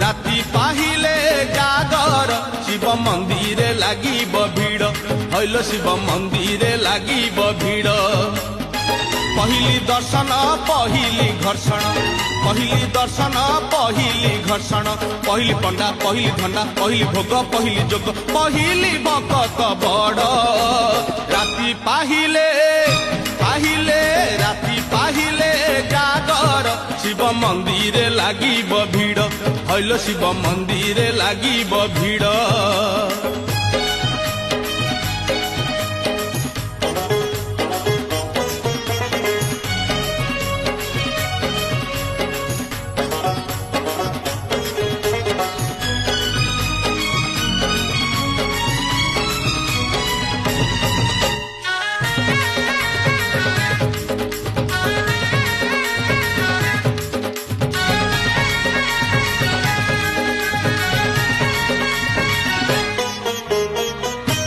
রাতি পাহিলে জাগর শিব মন্দিরে লাগিব ভিড় হইল শিব মন্দিরে লাগিব ভিড় পহিলি দর্শন পহিলি ঘর্ষণ পহিলি দর্শন পহিলি ঘর্ষণ পহিলি পণ্ডা পহিলি ধন্ডা পহিলি ভোগ পহিলি যোগ পহিলি ভকত বড় রাতি পাহিলে পাহিলে রাতি পাহিলে জাগর শিব মন্দিরে লাগিব ভিড় হইল শিব মন্দিরে লাগিব ভিড়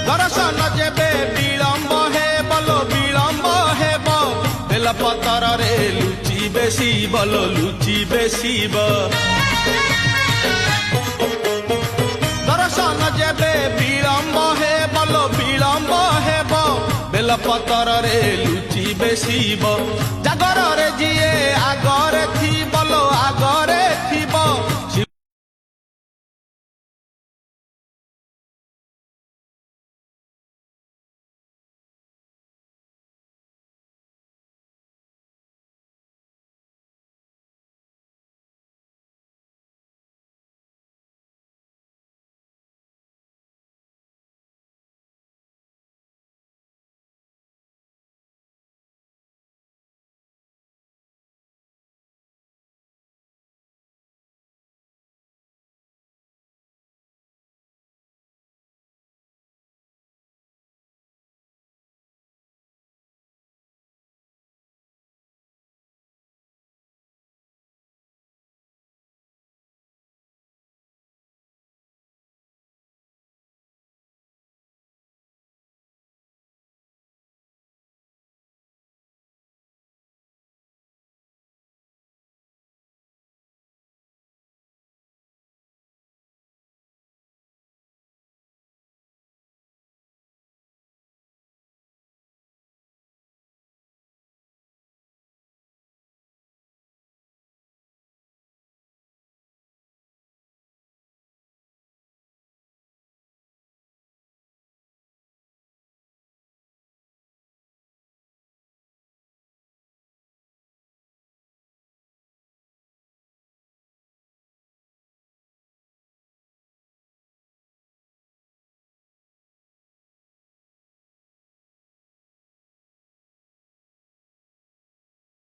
দর্শন যেবে বিলম্ব হেব বিলম্ব হেব বেলপতরে লুচি বেশি বল লুচি বেশিব দর্শন যেবে বিলম্ব হেব বিলম্ব হেব বেলপতরে লুচি বেশিব জাগরে যিয়ে আগরে থিব আগরে থিব